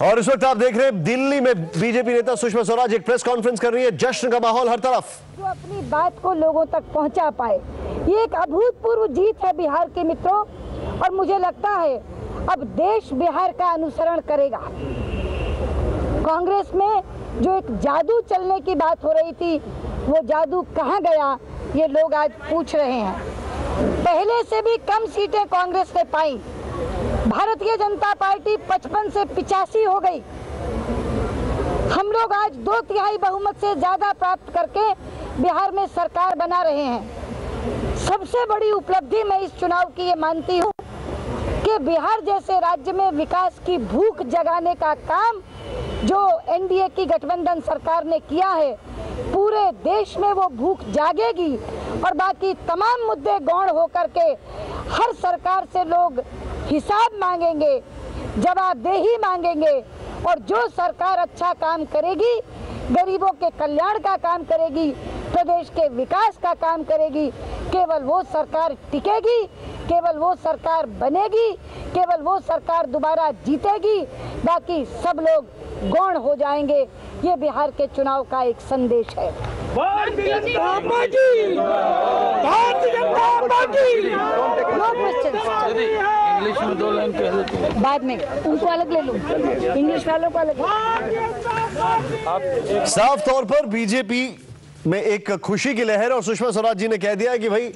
और इस वक्त आप देख रहे हैं दिल्ली में बीजेपी नेता सुषमा स्वराज एक प्रेस कॉन्फ्रेंस कर रही है। जश्न का माहौल हर तरफ। जो अपनी बात को लोगों तक पहुंचा पाए, ये एक अभूतपूर्व जीत है बिहार के मित्रों। और मुझे लगता है अब देश बिहार का अनुसरण करेगा। कांग्रेस में जो एक जादू चलने की बात हो रही थी, वो जादू कहाँ गया, ये लोग आज पूछ रहे हैं। पहले से भी कम सीटें कांग्रेस ने पाई। भारतीय जनता पार्टी 55 से 85 हो गई। हम लोग आज 2/3 बहुमत से ज्यादा प्राप्त करके बिहार में सरकार बना रहे हैं। सबसे बड़ी उपलब्धि मैं इस चुनाव की ये मानती हूँ कि बिहार जैसे राज्य में विकास की भूख जगाने का काम जो एनडीए की गठबंधन सरकार ने किया है, पूरे देश में वो भूख जागेगी और बाकी तमाम मुद्दे गौण होकर के हर सरकार से लोग हिसाब मांगेंगे, जवाबदेही मांगेंगे। और जो सरकार अच्छा काम करेगी, गरीबों के कल्याण का काम करेगी, प्रदेश के विकास का काम करेगी, केवल वो सरकार टिकेगी, केवल वो सरकार बनेगी, केवल वो सरकार दोबारा जीतेगी। बाकी सब लोग गौण हो जाएंगे। ये बिहार के चुनाव का एक संदेश है। Bharatiya Janata party, Bharatiya Janata party. No question. English में 2 लाइन कह देते बाद में उनको अलग ले लूं, इंग्लिश वालों को अलग। साफ तौर पर बीजेपी में एक खुशी की लहर और सुषमा स्वराज जी ने कह दिया कि भाई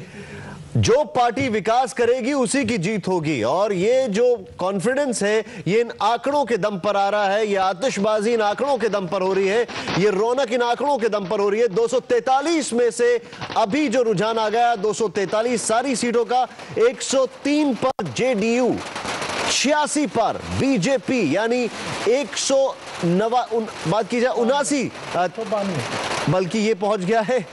जो पार्टी विकास करेगी उसी की जीत होगी। और ये जो कॉन्फिडेंस है ये इन आंकड़ों के दम पर आ रहा है, ये आतिशबाजी इन आंकड़ों के दम पर हो रही है, ये रौनक इन आंकड़ों के दम पर हो रही है। 243 में से अभी जो रुझान आ गया 243 सारी सीटों का, 103 पर जेडीयू, 86 पर बीजेपी, यानी 109 बात की जाए 79, बल्कि ये पहुंच गया है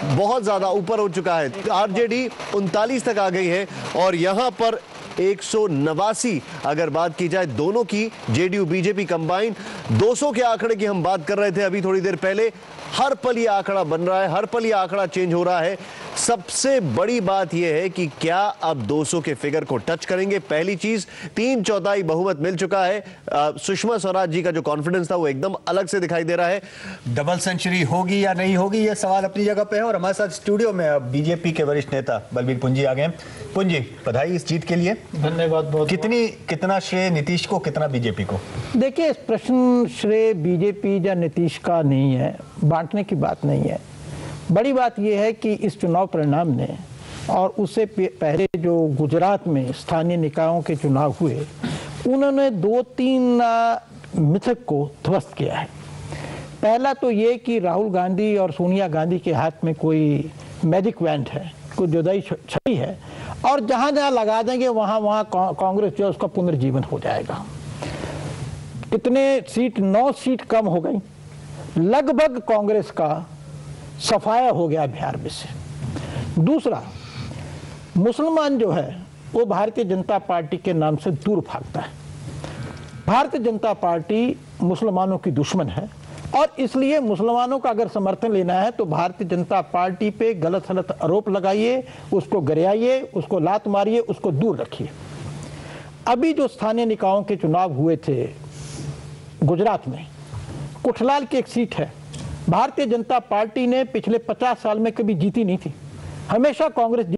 बहुत ज्यादा ऊपर हो चुका है। आरजेडी 39 तक आ गई है और यहां पर 189 अगर बात की जाए दोनों की, जेडीयू बीजेपी कंबाइन 200 के आंकड़े की हम बात कर रहे थे अभी थोड़ी देर पहले। हर पल ये आंकड़ा बन रहा है, हर पल ये आंकड़ा चेंज हो रहा है। सबसे बड़ी बात यह है कि क्या अब 200 के फिगर को टच करेंगे। पहली चीज, 3/4 बहुमत मिल चुका है। सुषमा स्वराज जी का जो कॉन्फिडेंस था वो एकदम अलग से दिखाई दे रहा है। डबल सेंचुरी होगी या नहीं होगी, यह सवाल अपनी जगह पे है। और हमारे साथ स्टूडियो में अब बीजेपी के वरिष्ठ नेता बलबीर पुंजी आ गए। पुंजी, बधाई इस जीत के लिए। धन्यवाद। बहुत कितना श्रेय नीतीश को, कितना बीजेपी को? देखिए, इस प्रश्न श्रेय बीजेपी या नीतीश का नहीं है, बांटने की बात नहीं है। बड़ी बात यह है कि इस चुनाव परिणाम ने और उससे पहले जो गुजरात में स्थानीय निकायों के चुनाव हुए, उन्होंने 2-3 मिथक को ध्वस्त किया है। पहला तो ये कि राहुल गांधी और सोनिया गांधी के हाथ में कोई मैजिक वैंड है, कोई जुदाई छड़ी है और जहां जहां लगा देंगे वहां वहां कांग्रेस जो है उसका पुनर्जीवन हो जाएगा। कितने सीट, 9 सीट कम हो गई, लगभग कांग्रेस का सफाया हो गया बिहार में से। दूसरा, मुसलमान जो है वो भारतीय जनता पार्टी के नाम से दूर भागता है। भारतीय जनता पार्टी मुसलमानों की दुश्मन है और इसलिए मुसलमानों का अगर समर्थन लेना है तो भारतीय जनता पार्टी पे गलत सलत आरोप लगाइए, उसको गरियाइए, उसको लात मारिए, उसको दूर रखिए। अभी जो स्थानीय निकायों के चुनाव हुए थे गुजरात में, कुठलाल की एक सीट है, भारतीय जनता पार्टी ने पिछले 50 साल में कभी जीती नहीं थी, हमेशा कांग्रेस।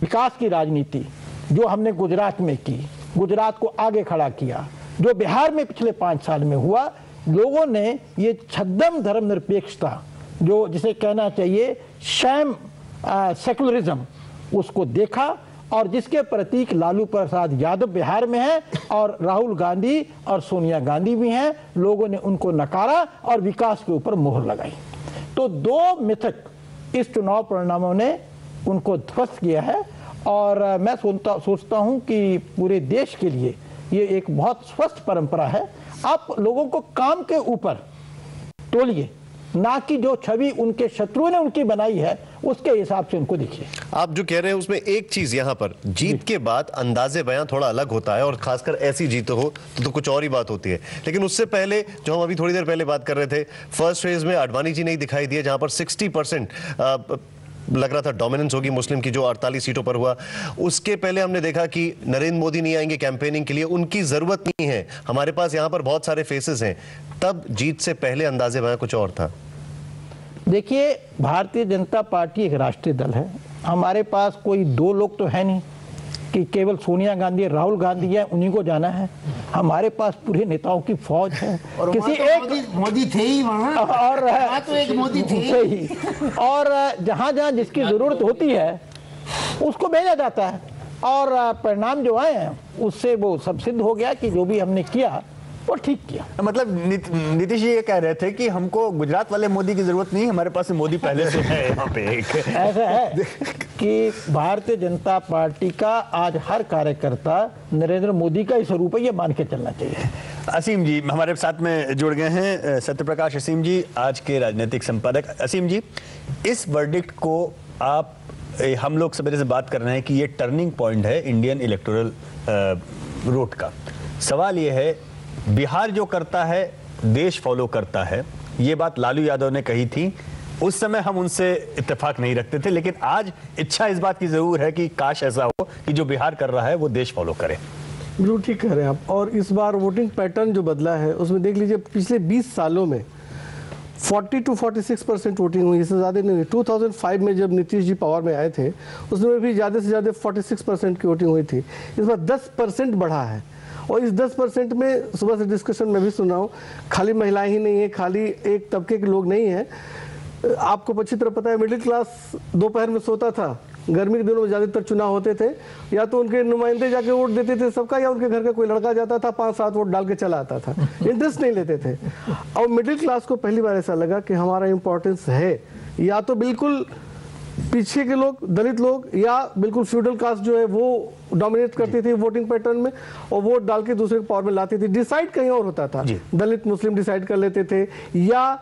विकास की राजनीति जो हमने गुजरात में की, गुजरात को आगे खड़ा किया, जो बिहार में पिछले 5 साल में हुआ, लोगों ने ये छद्म धर्मनिरपेक्षता, जो जिसे कहना चाहिए शैम सेकुलरिज्म, उसको देखा। और जिसके प्रतीक लालू प्रसाद यादव बिहार में है और राहुल गांधी और सोनिया गांधी भी हैं, लोगों ने उनको नकारा और विकास के ऊपर मोहर लगाई। तो 2 मिथक इस चुनाव परिणामों ने उनको ध्वस्त किया है। और मैं सोचता हूं कि पूरे देश के लिए ये एक बहुत स्वस्थ परंपरा है। आप लोगों को काम के ऊपर तोलिए, ना कि जो छवि उनके शत्रुओं ने उनकी बनाई है उसके हिसाब से उनको देखिए। आप जो कह रहे हैं उसमें एक चीज यहां पर, जीत के बाद अंदाजे बयां थोड़ा अलग होता है और खासकर ऐसी जीत हो तो कुछ और ही बात होती है। लेकिन उससे पहले जो हम अभी थोड़ी देर पहले बात कर रहे थे, फर्स्ट फेज में आडवाणी जी नहीं दिखाई दिए, जहां पर 60% लग रहा था डोमिनेंस होगी मुस्लिम की, जो 48 सीटों पर हुआ। उसके पहले हमने देखा कि नरेंद्र मोदी नहीं आएंगे कैंपेनिंग के लिए, उनकी जरूरत नहीं है, हमारे पास यहां पर बहुत सारे फेसेस हैं। तब जीत से पहले अंदाजे वहां कुछ और था। देखिए, भारतीय जनता पार्टी एक राष्ट्रीय दल है। हमारे पास कोई दो लोग तो है नहीं कि केवल सोनिया गांधी राहुल गांधी है उन्हीं को जाना है। हमारे पास पूरे नेताओं की फौज है। और किसी तो एक मोदी थे ही वहाँ, और तो एक मोदी थे और जहां जहां जिसकी जरूरत होती है उसको भेजा जाता है। और परिणाम जो आए हैं उससे वो सब सिद्ध हो गया कि जो भी हमने किया वो ठीक किया। मतलब नीतीश जी ये कह रहे थे कि हमको गुजरात वाले मोदी की जरूरत नहीं, हमारे पास मोदी पहले से है यहाँ पे। ऐसा है कि भारतीय जनता पार्टी का आज हर कार्यकर्ता नरेंद्र मोदी का ही स्वरूप है, ये मान के चलना चाहिए। असीम जी हमारे साथ में जुड़ गए हैं, सत्यप्रकाश असीम जी, आज के राजनीतिक संपादक। असीम जी, इस वर्डिक्ट को आप, हम लोग सवेरे से बात कर रहे हैं कि ये टर्निंग पॉइंट है इंडियन इलेक्टोरल रूट का। सवाल ये है, बिहार जो करता है देश फॉलो करता है, ये बात लालू यादव ने कही थी। उस समय हम उनसे इत्तेफाक नहीं रखते थे, लेकिन आज इच्छा इस बात की जरूर है कि काश ऐसा हो कि जो बिहार कर रहा है वो देश फॉलो करे। बिल्कुल ठीक कह रहे हैं आप। और इस बार वोटिंग पैटर्न जो बदला है उसमें देख लीजिए, पिछले 20 सालों में 40 to 46% वोटिंग हुई, इससे ज़्यादा नहीं। 2005 में जब नीतीश जी पावर में आए थे उसमें भी ज़्यादा से ज़्यादा 46% की वोटिंग हुई थी। इस बार 10% बढ़ा है। और इस 10% में सुबह से डिस्कशन में भी सुन रहा हूँ, खाली महिलाएं ही नहीं है, खाली एक तबके के लोग नहीं हैं। आपको अच्छी तरह पता है मिडिल क्लास दोपहर में सोता था। गर्मी के दिनों में ज़्यादातर चुनाव होते थे, या तो उनके नुमाइंदे जाके वोट देते थे सबका, या उनके घर का कोई लड़का जाता था 5-7 वोट डाल के चला आता था, इंटरेस्ट नहीं लेते थे। और मिडिल क्लास को पहली बार ऐसा लगा कि हमारा इम्पोर्टेंस है, या तो बिल्कुल पीछे के लोग, दलित लोग, या बिल्कुल फ्यूडल कास्ट जो है वो डोमिनेट करती थी वोटिंग पैटर्न में, और वोट डाल के दूसरे को पावर में लाती थी। डिसाइड कहीं और होता था, दलित मुस्लिम डिसाइड कर लेते थे, या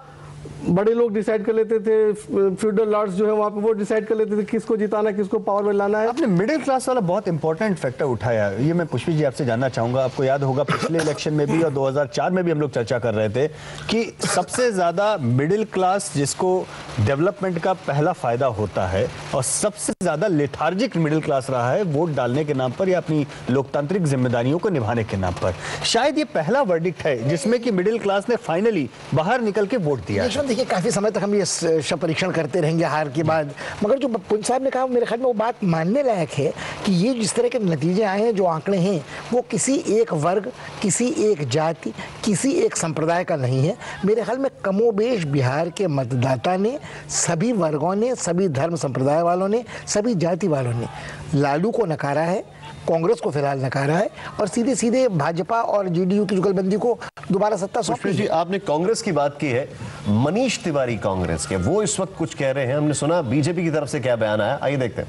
बड़े लोग डिसाइड कर लेते थे, फ्यूडल लॉर्ड्स जो है वहां पे वो डिसाइड कर लेते थे किसको जिताना, किसको पावर में लाना है। आपने मिडिल क्लास वाला बहुत इंपॉर्टेंट फैक्टर उठाया, ये मैं पुष्पी जी आपसे जानना चाहूंगा। आपको याद होगा पिछले इलेक्शन में भी और 2004 में भी हम लोग चर्चा कर रहे थे कि सबसे ज्यादा मिडिल क्लास जिसको डेवलपमेंट का पहला फायदा होता है, और सबसे ज्यादा लेथार्जिक मिडिल क्लास रहा है वोट डालने के नाम पर या अपनी लोकतांत्रिक जिम्मेदारियों को निभाने के नाम पर। शायद ये पहला वर्डिक्ट है जिसमें कि मिडिल क्लास ने फाइनली बाहर निकल के वोट दिया। देखिए, काफी समय तक हम ये शव परीक्षण करते रहेंगे हार के बाद, मगर जो पुंज साहब ने कहा मेरे ख्याल में वो बात मानने लायक है कि ये जिस तरह के नतीजे आए हैं, जो आंकड़े हैं, वो किसी एक वर्ग, किसी एक जाति, किसी एक संप्रदाय का नहीं है। मेरे ख्याल में कमोबेश बिहार के मतदाता ने, सभी वर्गों ने, सभी धर्म संप्रदाय वालों ने, सभी जाति वालों ने लालू को नकारा है, कांग्रेस को फिलहाल नकारा है, और सीधे सीधे भाजपा और जेडीयू की जुगलबंदी को दोबारा सत्ता सौंपी है। आपने कांग्रेस की बात की है, मनीष तिवारी कांग्रेस के, वो इस वक्त कुछ कह रहे हैं। हमने सुना बीजेपी की तरफ से क्या बयान आया, आइए देखते हैं।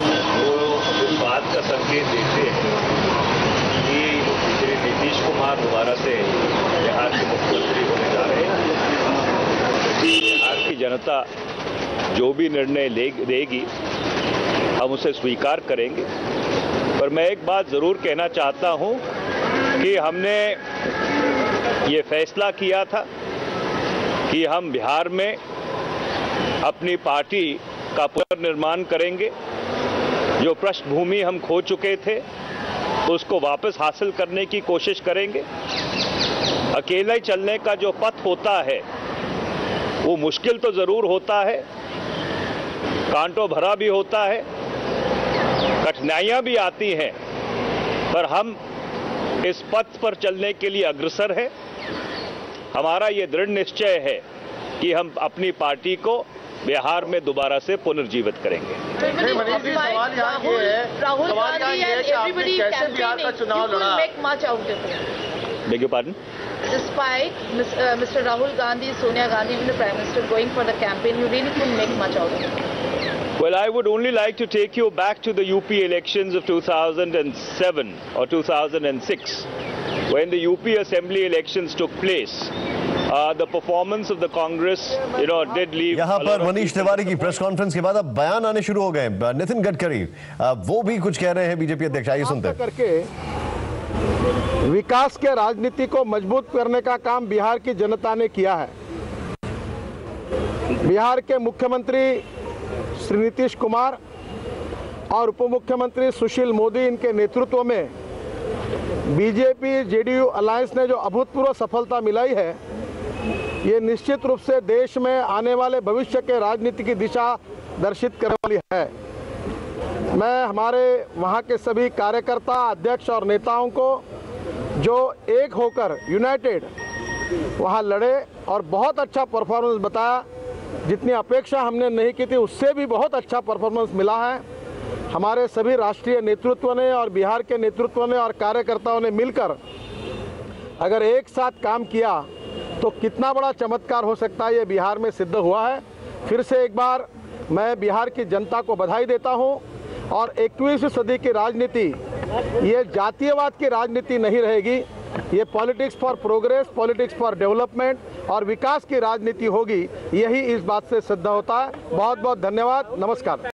वो इस बात का संकेत देते हैं कि श्री नीतीश कुमार दोबारा से बिहार के मुख्यमंत्री होने जा रहे हैं। बिहार की जनता जो भी निर्णय लेगी हम उसे स्वीकार करेंगे। पर मैं एक बात जरूर कहना चाहता हूं कि हमने ये फैसला किया था कि हम बिहार में अपनी पार्टी का पुनर्निर्माण करेंगे। जो पृष्ठभूमि हम खो चुके थे उसको वापस हासिल करने की कोशिश करेंगे। अकेला ही चलने का जो पथ होता है वो मुश्किल तो जरूर होता है, कांटों भरा भी होता है, कठिनाइयां भी आती हैं, पर हम इस पथ पर चलने के लिए अग्रसर हैं। हमारा ये दृढ़ निश्चय है कि हम अपनी पार्टी को बिहार में दोबारा से पुनर्जीवित करेंगे। Rahul Gandhi and everybody Beg your pardon? Despite Mr. Rahul Gandhi, Sonia Gandhi, even the Prime Minister going for the campaign, you really couldn't make much out of it. Well, I would only like to take you back to the UP elections of 2007 or 2006, when the UP Assembly elections took place. The performance of the Congress, did leave. यहाँ पर मनीष तिवारी की press conference के बाद अब बयान आने शुरू हो गए। नितिन गडकरी वो भी कुछ कह रहे हैं, बीजेपी अध्यक्ष, आइए सुनते हैं। करके विकास के राजनीति को मजबूत करने का काम बिहार की जनता ने किया है। बिहार के मुख्यमंत्री श्री नीतीश कुमार और उप मुख्यमंत्री सुशील मोदी इनके नेतृत्व में बीजेपी जेडीयू अलायंस ने जो अभूतपूर्व सफलता मिलाई है, ये निश्चित रूप से देश में आने वाले भविष्य के राजनीति की दिशा दर्शित करने वाली है। मैं हमारे वहाँ के सभी कार्यकर्ता, अध्यक्ष और नेताओं को जो एक होकर यूनाइटेड वहाँ लड़े और बहुत अच्छा परफॉर्मेंस बताया, जितनी अपेक्षा हमने नहीं की थी उससे भी बहुत अच्छा परफॉर्मेंस मिला है। हमारे सभी राष्ट्रीय नेतृत्व ने और बिहार के नेतृत्व ने और कार्यकर्ताओं ने मिलकर अगर एक साथ काम किया तो कितना बड़ा चमत्कार हो सकता है, ये बिहार में सिद्ध हुआ है। फिर से एक बार मैं बिहार की जनता को बधाई देता हूं और 21वीं सदी की राजनीति ये जातीयवाद की राजनीति नहीं रहेगी, ये politics for progress, politics for development और विकास की राजनीति होगी। यही इस बात से सिद्ध होता है। बहुत बहुत धन्यवाद, नमस्कार।